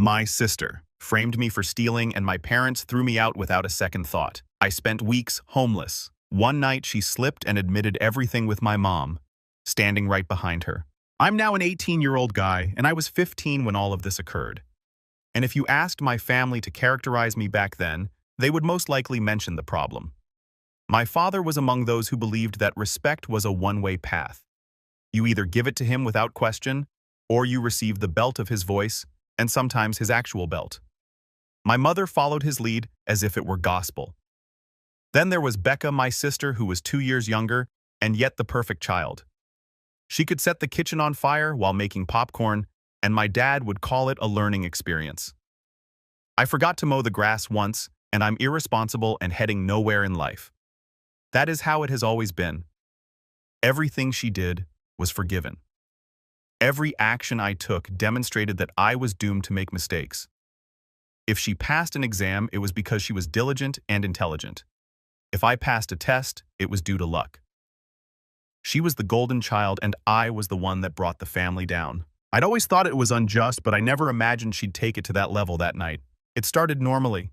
My sister framed me for stealing, and my parents threw me out without a second thought. I spent weeks homeless. One night she slipped and admitted everything with my mom, standing right behind her. I'm now an 18-year-old guy, and I was 15 when all of this occurred. And if you asked my family to characterize me back then, they would most likely mention the problem. My father was among those who believed that respect was a one-way path. You either give it to him without question, or you receive the belt of his voice, and sometimes his actual belt. My mother followed his lead as if it were gospel. Then there was Becca, my sister, who was 2 years younger, and yet the perfect child. She could set the kitchen on fire while making popcorn, and my dad would call it a learning experience. I forgot to mow the grass once, and I'm irresponsible and heading nowhere in life. That is how it has always been. Everything she did was forgiven. Every action I took demonstrated that I was doomed to make mistakes. If she passed an exam, it was because she was diligent and intelligent. If I passed a test, it was due to luck. She was the golden child, and I was the one that brought the family down. I'd always thought it was unjust, but I never imagined she'd take it to that level that night. It started normally.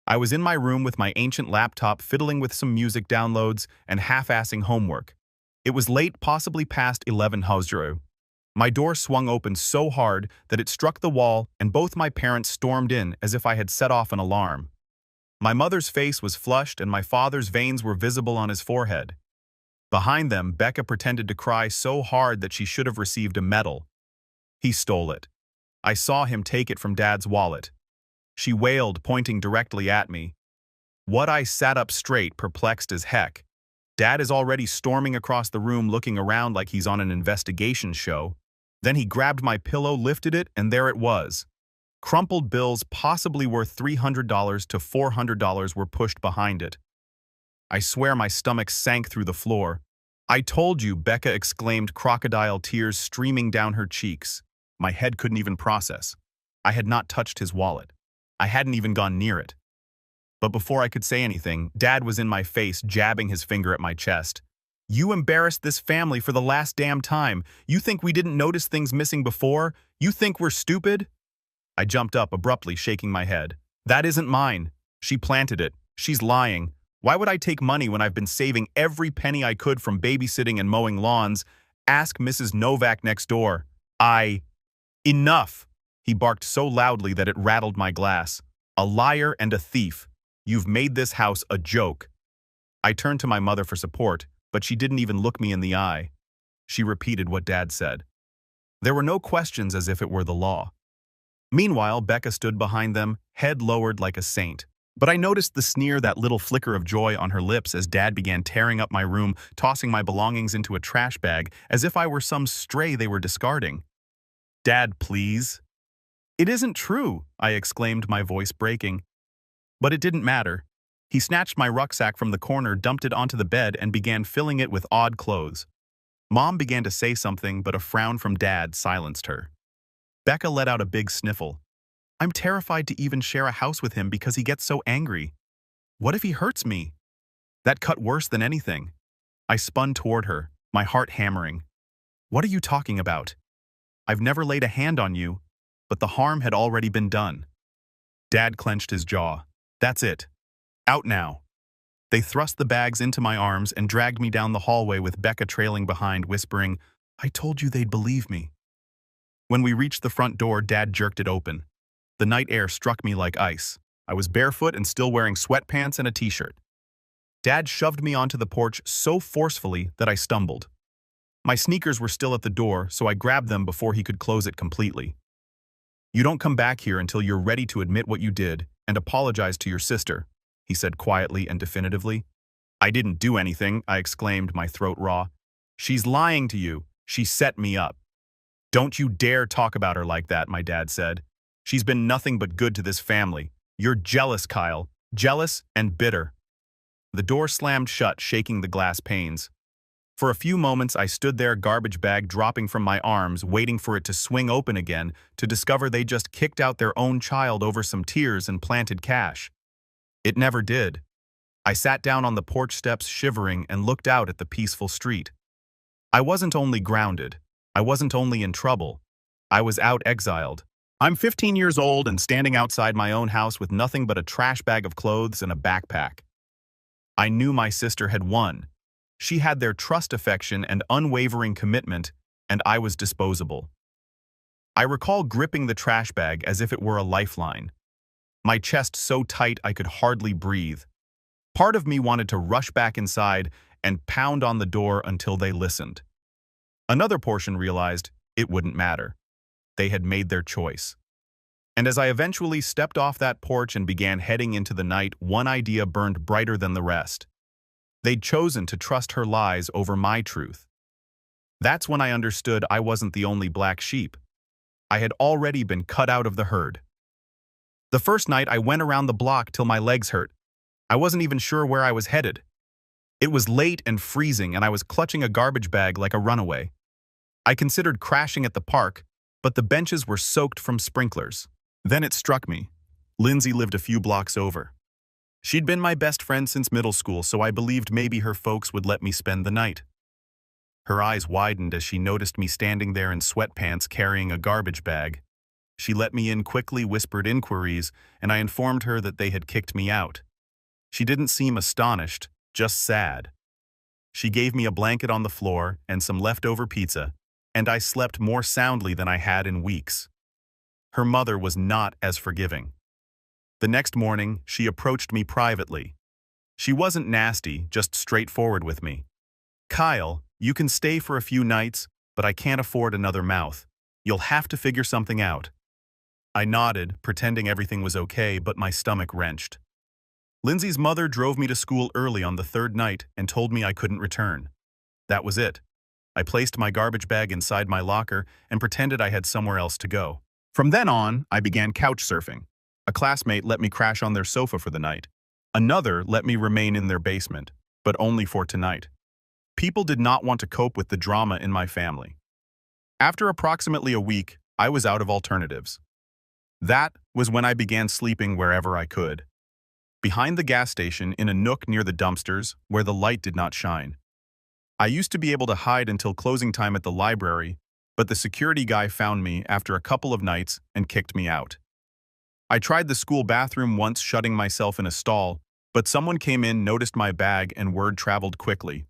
I was in my room with my ancient laptop, fiddling with some music downloads and half-assing homework. It was late, possibly past 11 Hauser. My door swung open so hard that it struck the wall, and both my parents stormed in as if I had set off an alarm. My mother's face was flushed, and my father's veins were visible on his forehead. Behind them, Becca pretended to cry so hard that she should have received a medal. He stole it. I saw him take it from Dad's wallet. She wailed, pointing directly at me. I sat up straight, perplexed as heck. Dad is already storming across the room, looking around like he's on an investigation show. Then he grabbed my pillow, lifted it, and there it was. Crumpled bills, possibly worth $300 to $400, were pushed behind it. I swear my stomach sank through the floor. I told you, Becca exclaimed, crocodile tears streaming down her cheeks. My head couldn't even process. I had not touched his wallet. I hadn't even gone near it. But before I could say anything, Dad was in my face, jabbing his finger at my chest. You embarrassed this family for the last damn time. You think we didn't notice things missing before? You think we're stupid? I jumped up abruptly, shaking my head. That isn't mine. She planted it. She's lying. Why would I take money when I've been saving every penny I could from babysitting and mowing lawns? Ask Mrs. Novak next door. Enough! He barked so loudly that it rattled my glass. A liar and a thief. You've made this house a joke. I turned to my mother for support, but she didn't even look me in the eye. She repeated what Dad said. There were no questions, as if it were the law. Meanwhile, Becca stood behind them, head lowered like a saint. But I noticed the sneer, that little flicker of joy on her lips as Dad began tearing up my room, tossing my belongings into a trash bag as if I were some stray they were discarding. Dad, please. It isn't true, I exclaimed, my voice breaking. But it didn't matter. He snatched my rucksack from the corner, dumped it onto the bed, and began filling it with odd clothes. Mom began to say something, but a frown from Dad silenced her. Becca let out a big sniffle. I'm terrified to even share a house with him because he gets so angry. What if he hurts me? That cut worse than anything. I spun toward her, my heart hammering. What are you talking about? I've never laid a hand on you, but the harm had already been done. Dad clenched his jaw. That's it. Out now. They thrust the bags into my arms and dragged me down the hallway with Becca trailing behind, whispering, I told you they'd believe me. When we reached the front door, Dad jerked it open. The night air struck me like ice. I was barefoot and still wearing sweatpants and a t-shirt. Dad shoved me onto the porch so forcefully that I stumbled. My sneakers were still at the door, so I grabbed them before he could close it completely. You don't come back here until you're ready to admit what you did and apologize to your sister, he said quietly and definitively. I didn't do anything, I exclaimed, my throat raw. She's lying to you. She set me up. Don't you dare talk about her like that, my dad said. She's been nothing but good to this family. You're jealous, Kyle. Jealous and bitter. The door slammed shut, shaking the glass panes. For a few moments, I stood there, garbage bag dropping from my arms, waiting for it to swing open again, to discover they just kicked out their own child over some tears and planted cash. It never did. I sat down on the porch steps, shivering, and looked out at the peaceful street. I wasn't only grounded. I wasn't only in trouble. I was out exiled. I'm 15 years old and standing outside my own house with nothing but a trash bag of clothes and a backpack. I knew my sister had won. She had their trust, affection, and unwavering commitment, and I was disposable. I recall gripping the trash bag as if it were a lifeline, my chest so tight I could hardly breathe. Part of me wanted to rush back inside and pound on the door until they listened. Another portion realized it wouldn't matter. They had made their choice. And as I eventually stepped off that porch and began heading into the night, one idea burned brighter than the rest. They'd chosen to trust her lies over my truth. That's when I understood I wasn't the only black sheep. I had already been cut out of the herd. The first night I went around the block till my legs hurt. I wasn't even sure where I was headed. It was late and freezing, and I was clutching a garbage bag like a runaway. I considered crashing at the park, but the benches were soaked from sprinklers. Then it struck me. Lindsay lived a few blocks over. She'd been my best friend since middle school, so I believed maybe her folks would let me spend the night. Her eyes widened as she noticed me standing there in sweatpants carrying a garbage bag. She let me in quickly, whispered inquiries, and I informed her that they had kicked me out. She didn't seem astonished, just sad. She gave me a blanket on the floor and some leftover pizza, and I slept more soundly than I had in weeks. Her mother was not as forgiving. The next morning, she approached me privately. She wasn't nasty, just straightforward with me. "Kyle, you can stay for a few nights, but I can't afford another mouth. You'll have to figure something out." I nodded, pretending everything was okay, but my stomach wrenched. Lindsay's mother drove me to school early on the third night and told me I couldn't return. That was it. I placed my garbage bag inside my locker and pretended I had somewhere else to go. From then on, I began couch surfing. A classmate let me crash on their sofa for the night. Another let me remain in their basement, but only for tonight. People did not want to cope with the drama in my family. After approximately a week, I was out of alternatives. That was when I began sleeping wherever I could. Behind the gas station, in a nook near the dumpsters, where the light did not shine. I used to be able to hide until closing time at the library, but the security guy found me after a couple of nights and kicked me out. I tried the school bathroom once, shutting myself in a stall, but someone came in, noticed my bag, and word traveled quickly.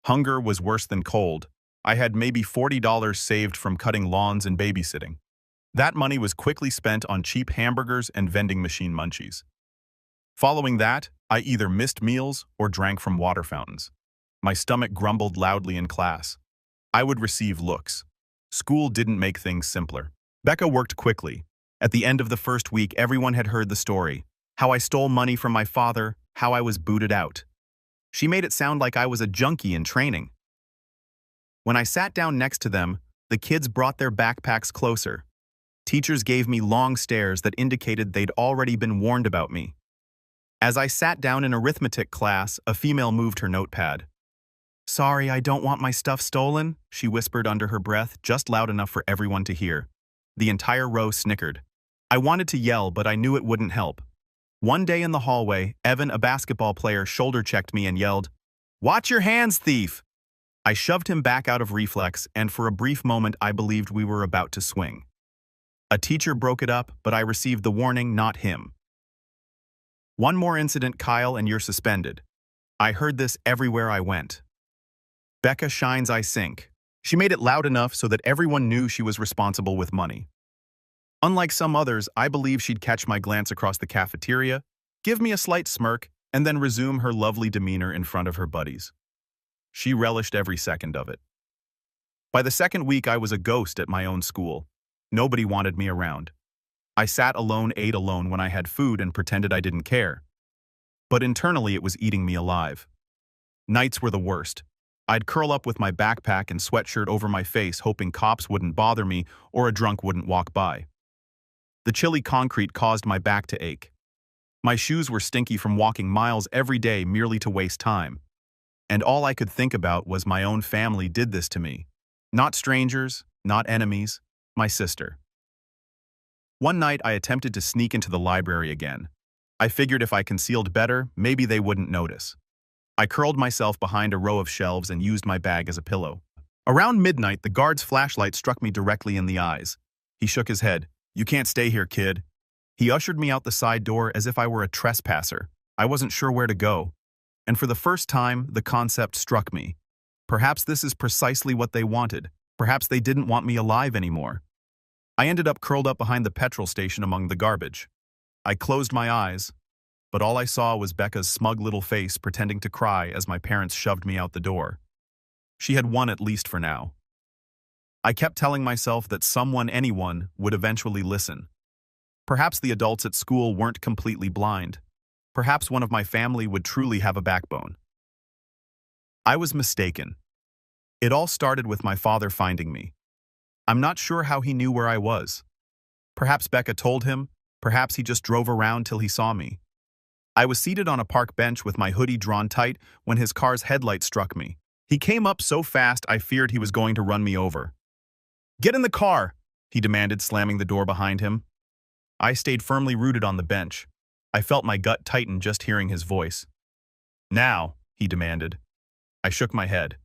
Hunger was worse than cold. I had maybe $40 saved from cutting lawns and babysitting. That money was quickly spent on cheap hamburgers and vending machine munchies. Following that, I either missed meals or drank from water fountains. My stomach grumbled loudly in class. I would receive looks. School didn't make things simpler. Becca worked quickly. At the end of the first week, everyone had heard the story. How I stole money from my father, how I was booted out. She made it sound like I was a junkie in training. When I sat down next to them, the kids brought their backpacks closer. Teachers gave me long stares that indicated they'd already been warned about me. As I sat down in arithmetic class, a female moved her notepad. "Sorry, I don't want my stuff stolen," she whispered under her breath, just loud enough for everyone to hear. The entire row snickered. I wanted to yell, but I knew it wouldn't help. One day in the hallway, Evan, a basketball player, shoulder-checked me and yelled, "Watch your hands, thief!" I shoved him back out of reflex, and for a brief moment I believed we were about to swing. A teacher broke it up, but I received the warning, not him. "One more incident, Kyle, and you're suspended." I heard this everywhere I went. Becca shines, I sink. She made it loud enough so that everyone knew she was responsible with money. Unlike some others, I believe she'd catch my glance across the cafeteria, give me a slight smirk, and then resume her lovely demeanor in front of her buddies. She relished every second of it. By the second week, I was a ghost at my own school. Nobody wanted me around. I sat alone, ate alone when I had food, and pretended I didn't care. But internally, it was eating me alive. Nights were the worst. I'd curl up with my backpack and sweatshirt over my face, hoping cops wouldn't bother me or a drunk wouldn't walk by. The chilly concrete caused my back to ache. My shoes were stinky from walking miles every day merely to waste time. And all I could think about was my own family did this to me. Not strangers, not enemies, my sister. One night, I attempted to sneak into the library again. I figured if I concealed better, maybe they wouldn't notice. I curled myself behind a row of shelves and used my bag as a pillow. Around midnight, the guard's flashlight struck me directly in the eyes. He shook his head. "You can't stay here, kid." He ushered me out the side door as if I were a trespasser. I wasn't sure where to go. And for the first time, the concept struck me. Perhaps this is precisely what they wanted. Perhaps they didn't want me alive anymore. I ended up curled up behind the petrol station among the garbage. I closed my eyes, but all I saw was Becca's smug little face pretending to cry as my parents shoved me out the door. She had won at least for now. I kept telling myself that anyone, would eventually listen. Perhaps the adults at school weren't completely blind. Perhaps one of my family would truly have a backbone. I was mistaken. It all started with my father finding me. I'm not sure how he knew where I was. Perhaps Becca told him, perhaps he just drove around till he saw me. I was seated on a park bench with my hoodie drawn tight when his car's headlight struck me. He came up so fast I feared he was going to run me over. "Get in the car," he demanded, slamming the door behind him. I stayed firmly rooted on the bench. I felt my gut tighten just hearing his voice. "Now," he demanded. I shook my head.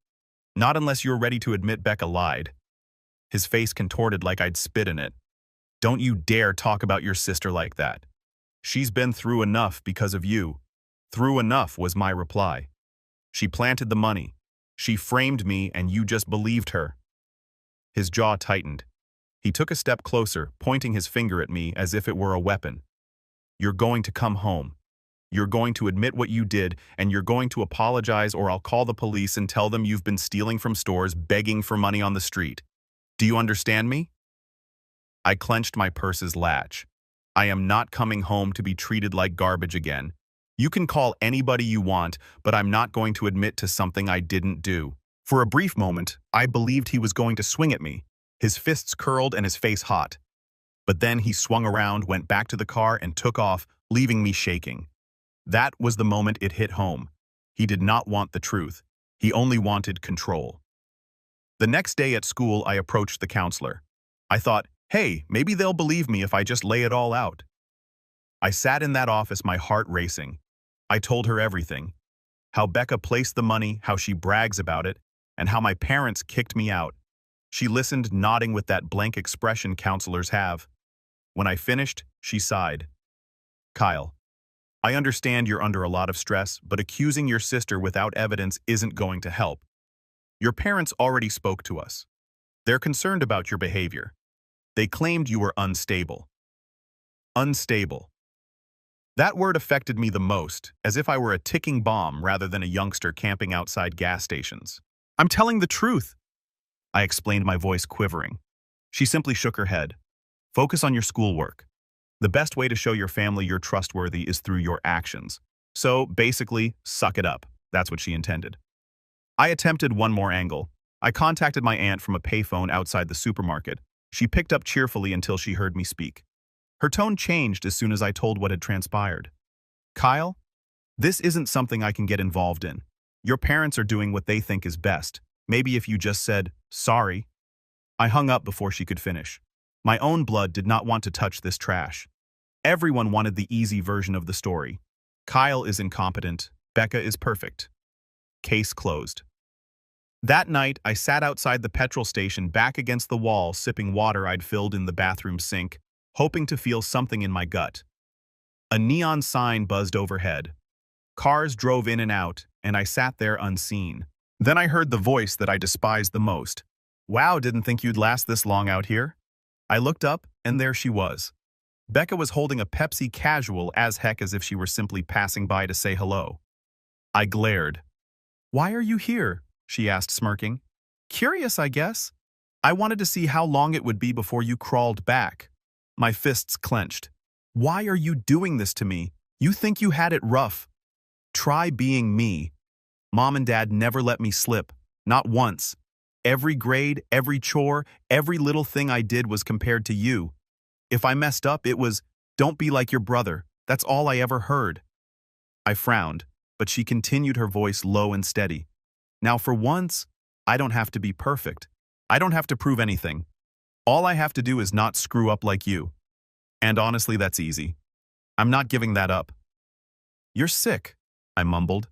"Not unless you're ready to admit Becca lied." His face contorted like I'd spit in it. "Don't you dare talk about your sister like that. She's been through enough because of you." "Through enough," was my reply. "She planted the money. She framed me and you just believed her." His jaw tightened. He took a step closer, pointing his finger at me as if it were a weapon. "You're going to come home. You're going to admit what you did, and you're going to apologize, or I'll call the police and tell them you've been stealing from stores, begging for money on the street. Do you understand me?" I clenched my purse's latch. I am not coming home to be treated like garbage again. You can call anybody you want, but I'm not going to admit to something I didn't do. For a brief moment, I believed he was going to swing at me, his fists curled and his face hot. But then he swung around, went back to the car, and took off, leaving me shaking. That was the moment it hit home. He did not want the truth. He only wanted control. The next day at school, I approached the counselor. I thought, hey, maybe they'll believe me if I just lay it all out. I sat in that office, my heart racing. I told her everything. How Becca placed the money, how she brags about it, and how my parents kicked me out. She listened, nodding with that blank expression counselors have. When I finished, she sighed. "Kyle, I understand you're under a lot of stress, but accusing your sister without evidence isn't going to help. Your parents already spoke to us. They're concerned about your behavior. They claimed you were unstable." Unstable. That word affected me the most, as if I were a ticking bomb rather than a youngster camping outside gas stations. "I'm telling the truth," I explained, my voice quivering. She simply shook her head. "Focus on your schoolwork. The best way to show your family you're trustworthy is through your actions. So, basically, suck it up." That's what she intended. I attempted one more angle. I contacted my aunt from a payphone outside the supermarket. She picked up cheerfully until she heard me speak. Her tone changed as soon as I told what had transpired. "Kyle, this isn't something I can get involved in. Your parents are doing what they think is best. Maybe if you just said, sorry." I hung up before she could finish. My own blood did not want to touch this trash. Everyone wanted the easy version of the story. Kyle is incompetent. Becca is perfect. Case closed. That night, I sat outside the petrol station, back against the wall, sipping water I'd filled in the bathroom sink, hoping to feel something in my gut. A neon sign buzzed overhead. Cars drove in and out, and I sat there unseen. Then I heard the voice that I despised the most. "Wow, didn't think you'd last this long out here." I looked up, and there she was. Becca was holding a Pepsi casual as heck, as if she were simply passing by to say hello. I glared. "Why are you here?" she asked, smirking. "Curious, I guess. I wanted to see how long it would be before you crawled back." My fists clenched. "Why are you doing this to me? You think you had it rough. Try being me. Mom and Dad never let me slip. Not once. Every grade, every chore, every little thing I did was compared to you. If I messed up, it was, 'Don't be like your brother.' That's all I ever heard." I frowned, but she continued, her voice low and steady. "Now for once, I don't have to be perfect. I don't have to prove anything. All I have to do is not screw up like you. And honestly, that's easy. I'm not giving that up." "You're sick," I mumbled.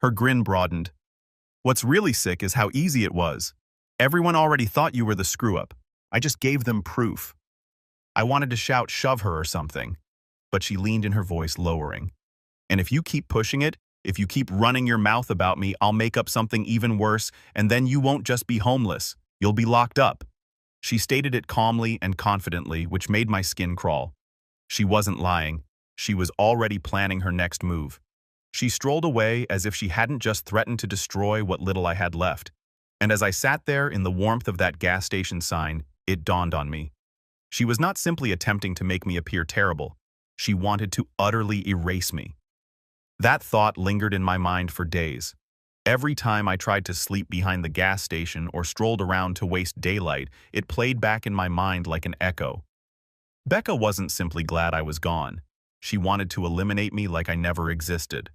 Her grin broadened. "What's really sick is how easy it was. Everyone already thought you were the screw-up. I just gave them proof." I wanted to shout, "Shove her," or something, but she leaned in, her voice lowering. "And if you keep pushing it, if you keep running your mouth about me, I'll make up something even worse, and then you won't just be homeless. You'll be locked up." She stated it calmly and confidently, which made my skin crawl. She wasn't lying. She was already planning her next move. She strolled away as if she hadn't just threatened to destroy what little I had left. And as I sat there in the warmth of that gas station sign, it dawned on me. She was not simply attempting to make me appear terrible. She wanted to utterly erase me. That thought lingered in my mind for days. Every time I tried to sleep behind the gas station or strolled around to waste daylight, it played back in my mind like an echo. Becca wasn't simply glad I was gone. She wanted to eliminate me like I never existed.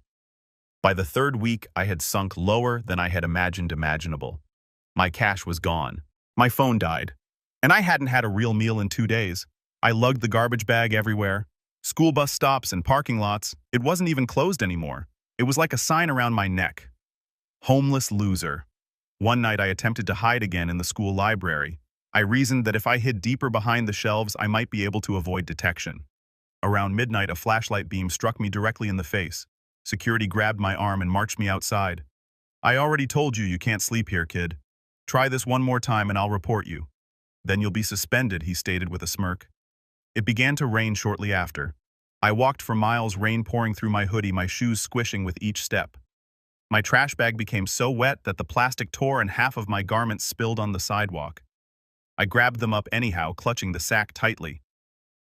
By the third week, I had sunk lower than I had imagined imaginable. My cash was gone. My phone died. And I hadn't had a real meal in 2 days. I lugged the garbage bag everywhere. School bus stops and parking lots. It wasn't even closed anymore. It was like a sign around my neck. Homeless loser. One night I attempted to hide again in the school library. I reasoned that if I hid deeper behind the shelves, I might be able to avoid detection. Around midnight, a flashlight beam struck me directly in the face. Security grabbed my arm and marched me outside. "I already told you can't sleep here, kid. Try this one more time and I'll report you." "Then you'll be suspended," he stated with a smirk. It began to rain shortly after. I walked for miles, rain pouring through my hoodie, my shoes squishing with each step. My trash bag became so wet that the plastic tore and half of my garments spilled on the sidewalk. I grabbed them up anyhow, clutching the sack tightly.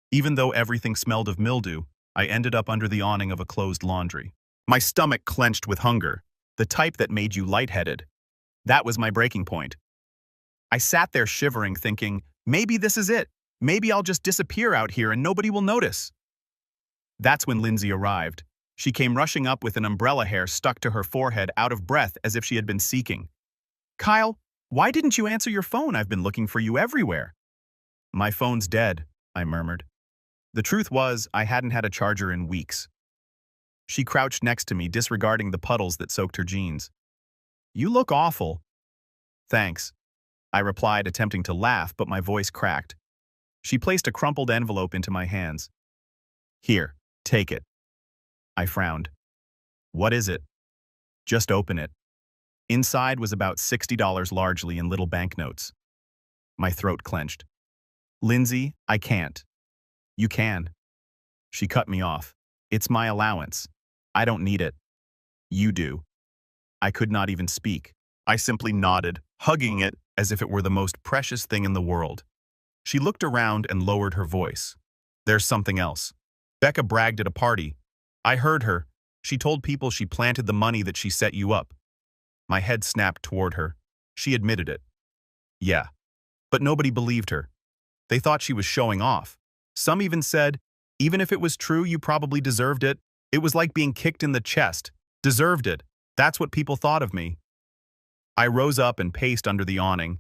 Even though everything smelled of mildew, I ended up under the awning of a closed laundry. My stomach clenched with hunger, the type that made you lightheaded. That was my breaking point. I sat there shivering, thinking, maybe this is it. Maybe I'll just disappear out here and nobody will notice. That's when Lindsay arrived. She came rushing up with an umbrella hair stuck to her forehead, out of breath as if she had been seeking. "Kyle, why didn't you answer your phone? I've been looking for you everywhere." "My phone's dead," I murmured. The truth was, I hadn't had a charger in weeks. She crouched next to me, disregarding the puddles that soaked her jeans. "You look awful." "Thanks," I replied, attempting to laugh, but my voice cracked. She placed a crumpled envelope into my hands. "Here, take it." I frowned. "What is it?" "Just open it." Inside was about $60, largely in little banknotes. My throat clenched. "Lindsay, I can't." "You can." She cut me off. "It's my allowance. I don't need it." "You do." I could not even speak. I simply nodded, hugging it as if it were the most precious thing in the world. She looked around and lowered her voice. "There's something else. Becca bragged at a party. I heard her. She told people she planted the money that she set you up." My head snapped toward her. She admitted it. "Yeah." But nobody believed her. They thought she was showing off. Some even said, "Even if it was true, you probably deserved it." It was like being kicked in the chest. Deserved it. That's what people thought of me. I rose up and paced under the awning.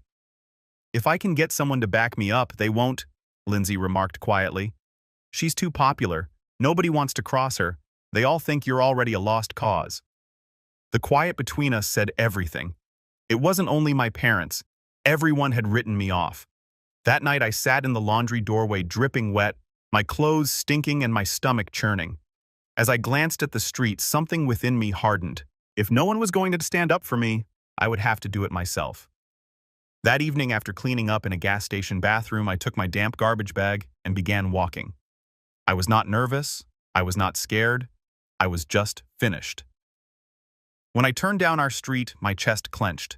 "If I can get someone to back me up, they won't," Lindsay remarked quietly. "She's too popular. Nobody wants to cross her. They all think you're already a lost cause." The quiet between us said everything. It wasn't only my parents. Everyone had written me off. That night I sat in the laundry doorway, dripping wet, my clothes stinking and my stomach churning. As I glanced at the street, something within me hardened. If no one was going to stand up for me, I would have to do it myself. That evening, after cleaning up in a gas station bathroom, I took my damp garbage bag and began walking. I was not nervous. I was not scared. I was just finished. When I turned down our street, my chest clenched.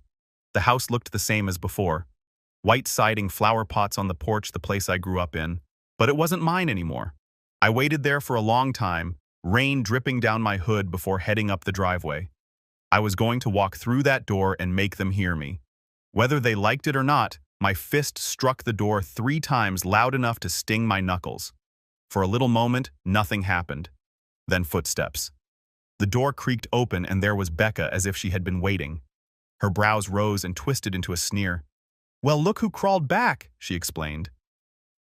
The house looked the same as before. White siding, flower pots on the porch, the place I grew up in. But it wasn't mine anymore. I waited there for a long time, rain dripping down my hood before heading up the driveway. I was going to walk through that door and make them hear me. Whether they liked it or not, my fist struck the door 3 times, loud enough to sting my knuckles. For a little moment, nothing happened. Then footsteps. The door creaked open and there was Becca, as if she had been waiting. Her brows rose and twisted into a sneer. "Well, look who crawled back," she explained.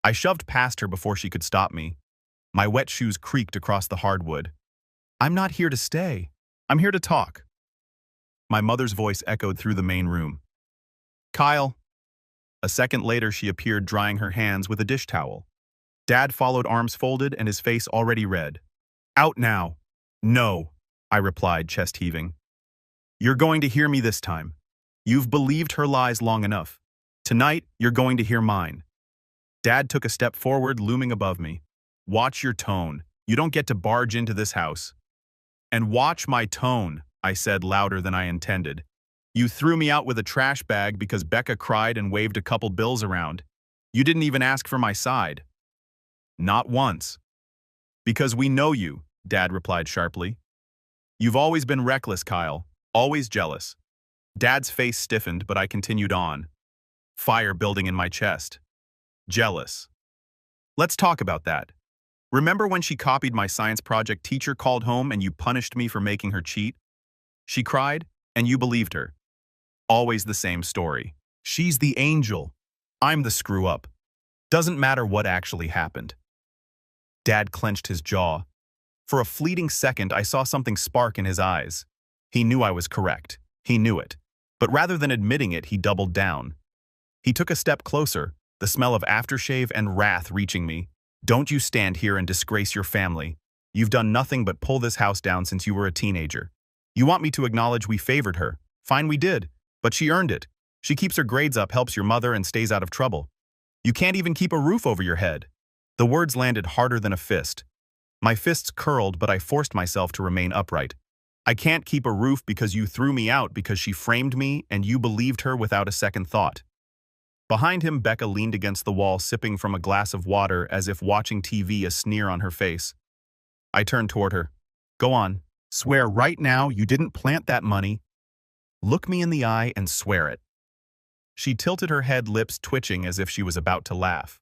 I shoved past her before she could stop me. My wet shoes creaked across the hardwood. "I'm not here to stay. I'm here to talk." My mother's voice echoed through the main room. "Kyle." A second later, she appeared, drying her hands with a dish towel. Dad followed, arms folded and his face already red. Out now. No, I replied, chest heaving. You're going to hear me this time. You've believed her lies long enough. Tonight, you're going to hear mine. Dad took a step forward, looming above me. Watch your tone. You don't get to barge into this house. And watch my tone, I said louder than I intended. You threw me out with a trash bag because Becca cried and waved a couple bills around. You didn't even ask for my side. Not once. Because we know you, Dad replied sharply. You've always been reckless, Kyle. Always jealous. Dad's face stiffened, but I continued on. Fire building in my chest. Jealous. Let's talk about that. Remember when she copied my science project, teacher called home and you punished me for making her cheat? She cried, and you believed her. Always the same story. She's the angel. I'm the screw-up. Doesn't matter what actually happened. Dad clenched his jaw. For a fleeting second, I saw something spark in his eyes. He knew I was correct. He knew it. But rather than admitting it, he doubled down. He took a step closer, the smell of aftershave and wrath reaching me. Don't you stand here and disgrace your family. You've done nothing but pull this house down since you were a teenager. You want me to acknowledge we favored her. Fine, we did. But she earned it. She keeps her grades up, helps your mother, and stays out of trouble. You can't even keep a roof over your head. The words landed harder than a fist. My fists curled, but I forced myself to remain upright. I can't keep a roof because you threw me out because she framed me and you believed her without a second thought. Behind him, Becca leaned against the wall, sipping from a glass of water as if watching TV, a sneer on her face. I turned toward her. Go on. Swear right now you didn't plant that money. Look me in the eye and swear it. She tilted her head, lips twitching as if she was about to laugh.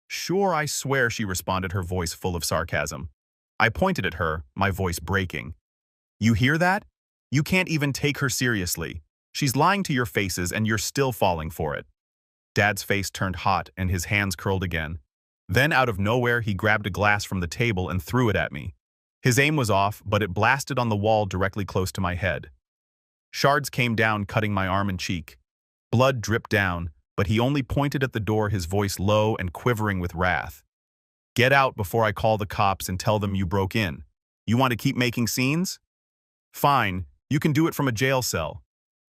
Sure, I swear, she responded, her voice full of sarcasm. I pointed at her, my voice breaking. You hear that? You can't even take her seriously. She's lying to your faces and you're still falling for it. Dad's face turned hot and his hands curled again. Then out of nowhere, he grabbed a glass from the table and threw it at me. His aim was off, but it blasted on the wall directly close to my head. Shards came down, cutting my arm and cheek. Blood dripped down, but he only pointed at the door, his voice low and quivering with wrath. Get out before I call the cops and tell them you broke in. You want to keep making scenes? Fine, you can do it from a jail cell.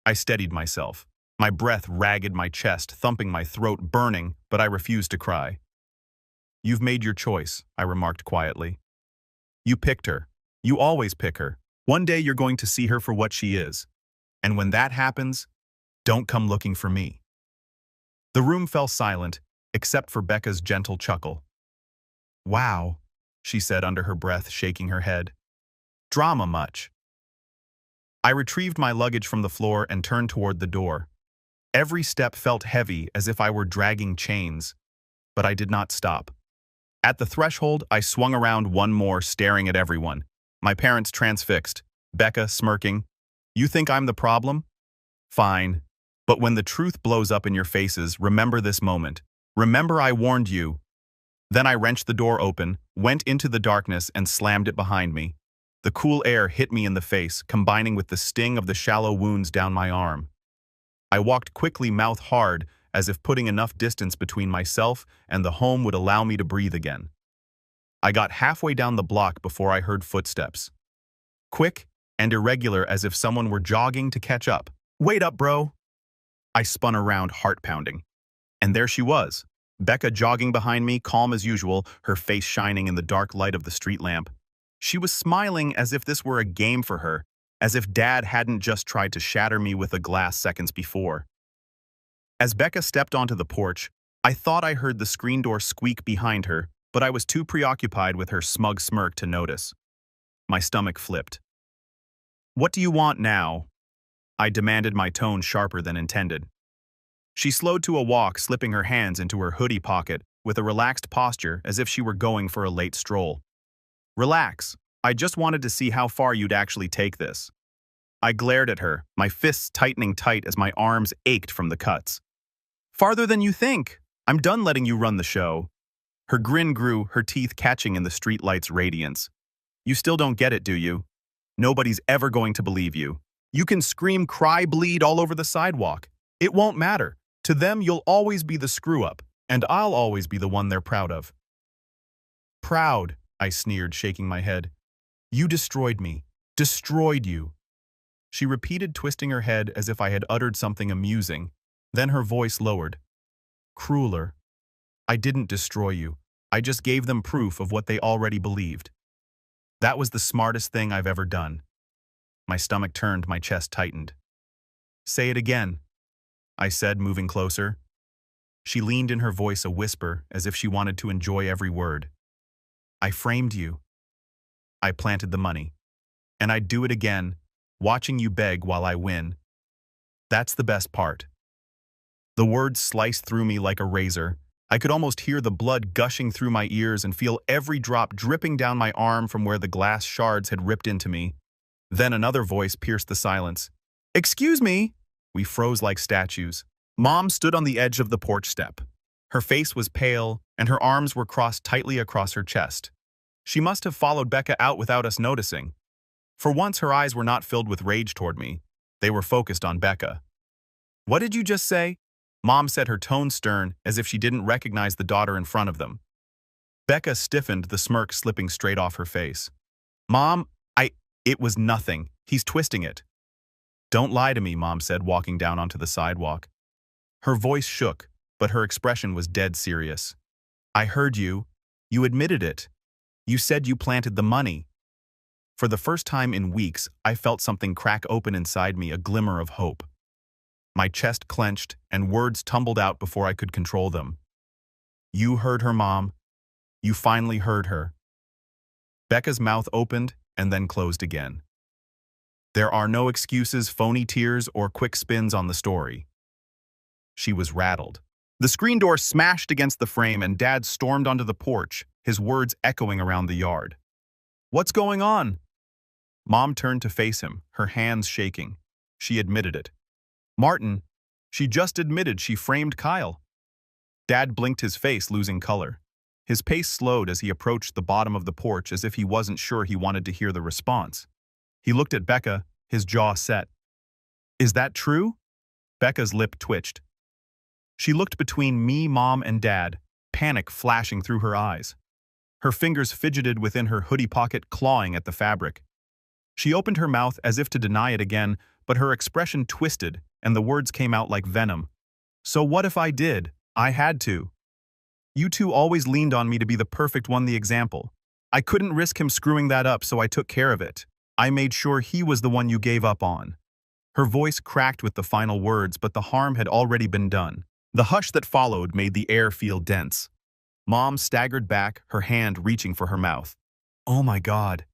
I steadied myself. My breath ragged my chest, thumping my throat, burning, but I refused to cry. You've made your choice, I remarked quietly. You picked her. You always pick her. One day you're going to see her for what she is. And when that happens, don't come looking for me. The room fell silent, except for Becca's gentle chuckle. Wow, she said under her breath, shaking her head. Drama much. I retrieved my luggage from the floor and turned toward the door. Every step felt heavy, as if I were dragging chains, but I did not stop. At the threshold, I swung around one more, staring at everyone. My parents transfixed, Becca smirking. You think I'm the problem? Fine. But when the truth blows up in your faces, remember this moment. Remember I warned you. Then I wrenched the door open, went into the darkness, and slammed it behind me. The cool air hit me in the face, combining with the sting of the shallow wounds down my arm. I walked quickly, mouth hard, as if putting enough distance between myself and the home would allow me to breathe again. I got halfway down the block before I heard footsteps. Quick and irregular, as if someone were jogging to catch up. Wait up, bro! I spun around, heart pounding. And there she was, Becca jogging behind me, calm as usual, her face shining in the dark light of the street lamp. She was smiling as if this were a game for her, as if Dad hadn't just tried to shatter me with a glass seconds before. As Becca stepped onto the porch, I thought I heard the screen door squeak behind her, but I was too preoccupied with her smug smirk to notice. My stomach flipped. What do you want now? I demanded, my tone sharper than intended. She slowed to a walk, slipping her hands into her hoodie pocket with a relaxed posture as if she were going for a late stroll. Relax. I just wanted to see how far you'd actually take this. I glared at her, my fists tightening tight as my arms ached from the cuts. Farther than you think. I'm done letting you run the show. Her grin grew, her teeth catching in the streetlight's radiance. You still don't get it, do you? Nobody's ever going to believe you. You can scream, cry, bleed all over the sidewalk. It won't matter. To them, you'll always be the screw-up, and I'll always be the one they're proud of. proud, I sneered, shaking my head. You destroyed me. Destroyed you. She repeated, twisting her head as if I had uttered something amusing. Then her voice lowered. Crueler. I didn't destroy you. I just gave them proof of what they already believed. That was the smartest thing I've ever done. My stomach turned, my chest tightened. Say it again, I said, moving closer. She leaned in, her voice a whisper, as if she wanted to enjoy every word. I framed you. I planted the money. And I'd do it again, watching you beg while I win. That's the best part. The words sliced through me like a razor. I could almost hear the blood gushing through my ears and feel every drop dripping down my arm from where the glass shards had ripped into me. Then another voice pierced the silence. Excuse me! We froze like statues. Mom stood on the edge of the porch step. Her face was pale, and her arms were crossed tightly across her chest. She must have followed Becca out without us noticing. For once, her eyes were not filled with rage toward me. They were focused on Becca. What did you just say? Mom said, her tone stern, as if she didn't recognize the daughter in front of them. Becca stiffened, the smirk slipping straight off her face. Mom, it was nothing. He's twisting it. Don't lie to me, Mom said, walking down onto the sidewalk. Her voice shook, but her expression was dead serious. I heard you. You admitted it. You said you planted the money. For the first time in weeks, I felt something crack open inside me, a glimmer of hope. My chest clenched, and words tumbled out before I could control them. You heard her, Mom. You finally heard her. Becca's mouth opened and then closed again. There are no excuses, phony tears, or quick spins on the story. She was rattled. The screen door smashed against the frame and Dad stormed onto the porch, his words echoing around the yard. What's going on? Mom turned to face him, her hands shaking. She admitted it. Martin, she just admitted she framed Kyle. Dad blinked, his face losing color. His pace slowed as he approached the bottom of the porch, as if he wasn't sure he wanted to hear the response. He looked at Becca, his jaw set. Is that true? Becca's lip twitched. She looked between me, Mom, and Dad, panic flashing through her eyes. Her fingers fidgeted within her hoodie pocket, clawing at the fabric. She opened her mouth as if to deny it again, but her expression twisted, and the words came out like venom. So what if I did? I had to. You two always leaned on me to be the perfect one, the example. I couldn't risk him screwing that up, so I took care of it. I made sure he was the one you gave up on. Her voice cracked with the final words, but the harm had already been done. The hush that followed made the air feel dense. Mom staggered back, her hand reaching for her mouth. Oh my God.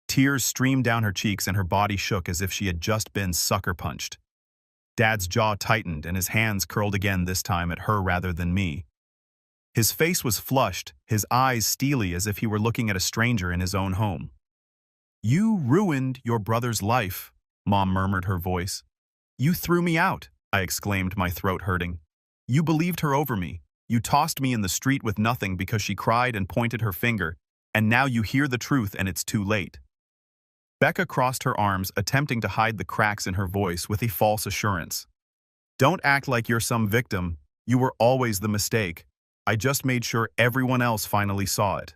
Tears streamed down her cheeks and her body shook as if she had just been sucker punched. Dad's jaw tightened and his hands curled again, this time at her rather than me. His face was flushed, his eyes steely as if he were looking at a stranger in his own home. You ruined your brother's life, Mom murmured, her voice. You threw me out, I exclaimed, my throat hurting. You believed her over me. You tossed me in the street with nothing because she cried and pointed her finger, and now you hear the truth and it's too late. Becca crossed her arms, attempting to hide the cracks in her voice with a false assurance. Don't act like you're some victim. You were always the mistake. I just made sure everyone else finally saw it.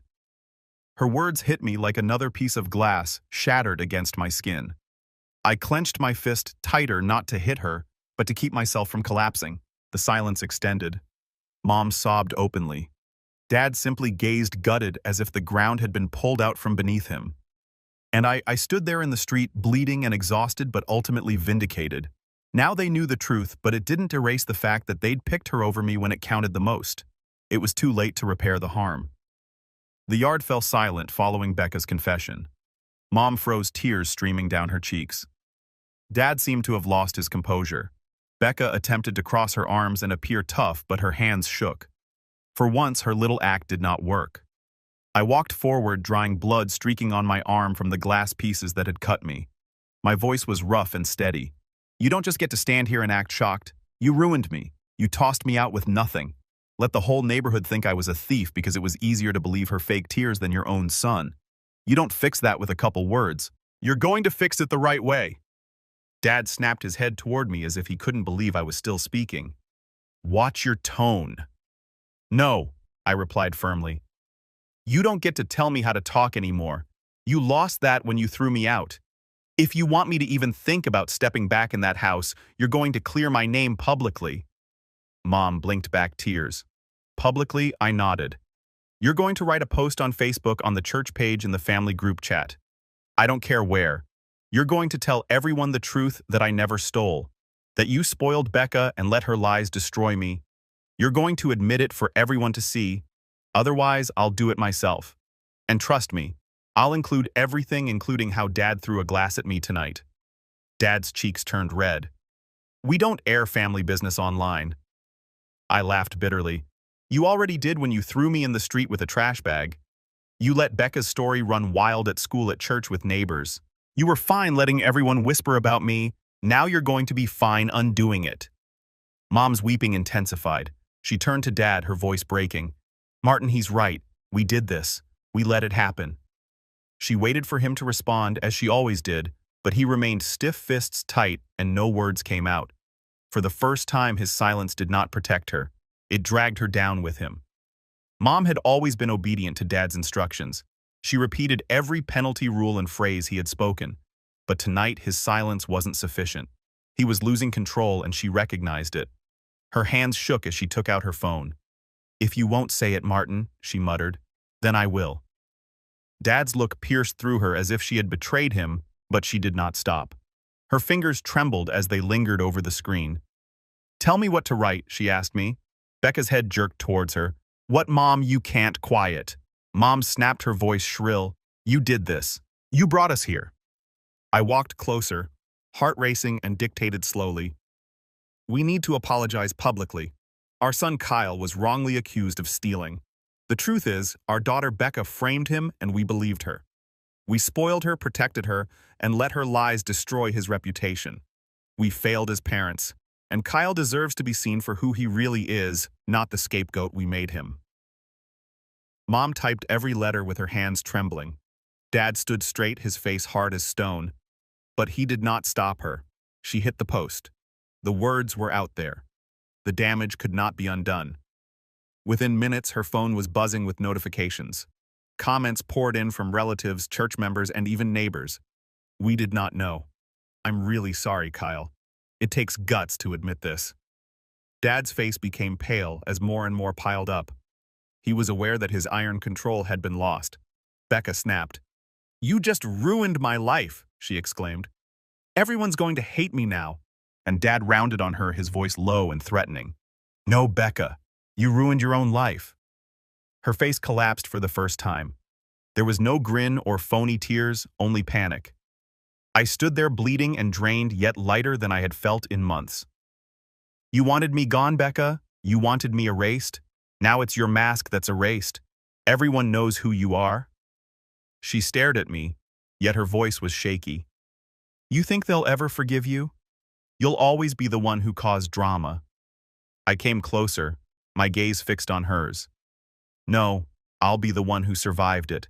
Her words hit me like another piece of glass shattered against my skin. I clenched my fist tighter, not to hit her, but to keep myself from collapsing. The silence extended. Mom sobbed openly. Dad simply gazed, gutted, as if the ground had been pulled out from beneath him. And I stood there in the street, bleeding and exhausted, but ultimately vindicated. Now they knew the truth, but it didn't erase the fact that they'd picked her over me when it counted the most. It was too late to repair the harm. The yard fell silent following Becca's confession. Mom froze, tears streaming down her cheeks. Dad seemed to have lost his composure. Becca attempted to cross her arms and appear tough, but her hands shook. For once, her little act did not work. I walked forward, drying blood streaking on my arm from the glass pieces that had cut me. My voice was rough and steady. You don't just get to stand here and act shocked. You ruined me. You tossed me out with nothing. Let the whole neighborhood think I was a thief because it was easier to believe her fake tears than your own son. You don't fix that with a couple words. You're going to fix it the right way. Dad snapped his head toward me as if he couldn't believe I was still speaking. Watch your tone. No, I replied firmly. You don't get to tell me how to talk anymore. You lost that when you threw me out. If you want me to even think about stepping back in that house, you're going to clear my name publicly." Mom blinked back tears. Publicly, I nodded. "You're going to write a post on Facebook on the church page in the family group chat. I don't care where. You're going to tell everyone the truth that I never stole, that you spoiled Becca and let her lies destroy me. You're going to admit it for everyone to see. Otherwise, I'll do it myself. And trust me, I'll include everything, including how Dad threw a glass at me tonight." Dad's cheeks turned red. "We don't air family business online." I laughed bitterly. "You already did when you threw me in the street with a trash bag. You let Becca's story run wild at school, at church, with neighbors. You were fine letting everyone whisper about me. Now you're going to be fine undoing it." Mom's weeping intensified. She turned to Dad, her voice breaking. "Martin, he's right. We did this. We let it happen." She waited for him to respond, as she always did, but he remained stiff, fists tight, and no words came out. For the first time, his silence did not protect her. It dragged her down with him. Mom had always been obedient to Dad's instructions. She repeated every penalty, rule, and phrase he had spoken. But tonight, his silence wasn't sufficient. He was losing control, and she recognized it. Her hands shook as she took out her phone. "If you won't say it, Martin," she muttered, "then I will." Dad's look pierced through her as if she had betrayed him, but she did not stop. Her fingers trembled as they lingered over the screen. "Tell me what to write," she asked me. Becca's head jerked towards her. "What, Mom? You can't." "Quiet." Mom snapped, her voice shrill. "You did this. You brought us here." I walked closer, heart racing, and dictated slowly. "We need to apologize publicly. Our son Kyle was wrongly accused of stealing. The truth is, our daughter Becca framed him and we believed her. We spoiled her, protected her, and let her lies destroy his reputation. We failed as parents, and Kyle deserves to be seen for who he really is, not the scapegoat we made him." Mom typed every letter with her hands trembling. Dad stood straight, his face hard as stone. But he did not stop her. She hit the post. The words were out there. The damage could not be undone. Within minutes, her phone was buzzing with notifications. Comments poured in from relatives, church members, and even neighbors. "We did not know. I'm really sorry, Kyle. It takes guts to admit this." Dad's face became pale as more and more piled up. He was aware that his iron control had been lost. Becca snapped. "You just ruined my life," she exclaimed. "Everyone's going to hate me now." And Dad rounded on her, his voice low and threatening. "No, Becca. You ruined your own life." Her face collapsed for the first time. There was no grin or phony tears, only panic. I stood there bleeding and drained, yet lighter than I had felt in months. "You wanted me gone, Becca? You wanted me erased? Now it's your mask that's erased. Everyone knows who you are." She stared at me, yet her voice was shaky. "You think they'll ever forgive you? You'll always be the one who caused drama." I came closer, my gaze fixed on hers. "No, I'll be the one who survived it.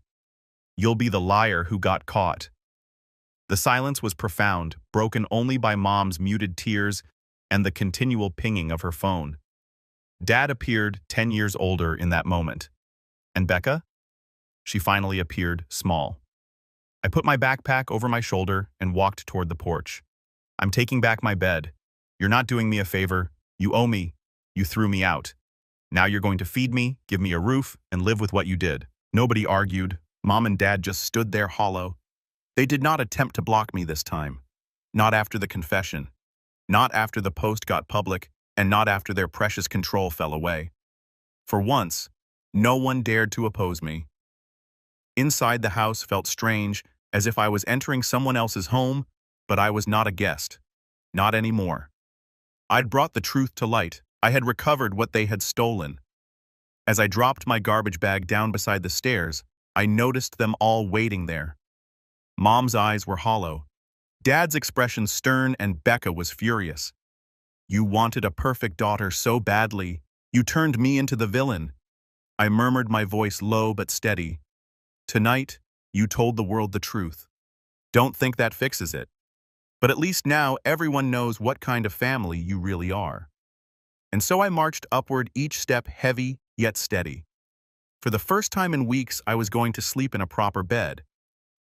You'll be the liar who got caught." The silence was profound, broken only by Mom's muted tears and the continual pinging of her phone. Dad appeared 10 years older in that moment. And Becca? She finally appeared, small. I put my backpack over my shoulder and walked toward the porch. "I'm taking back my bed. You're not doing me a favor. You owe me. You threw me out. Now you're going to feed me, give me a roof, and live with what you did." Nobody argued. Mom and Dad just stood there hollow. They did not attempt to block me this time. Not after the confession. Not after the post got public, and not after their precious control fell away. For once, no one dared to oppose me. Inside, the house felt strange, as if I was entering someone else's home, but I was not a guest. Not anymore. I'd brought the truth to light. I had recovered what they had stolen. As I dropped my garbage bag down beside the stairs, I noticed them all waiting there. Mom's eyes were hollow. Dad's expression stern, and Becca was furious. "You wanted a perfect daughter so badly. You turned me into the villain." I murmured, my voice low but steady. "Tonight, you told the world the truth. Don't think that fixes it. But at least now everyone knows what kind of family you really are." And so I marched upward, each step heavy yet steady. For the first time in weeks, I was going to sleep in a proper bed.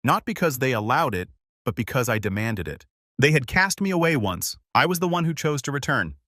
Not because they allowed it, but because I demanded it. They had cast me away once. I was the one who chose to return.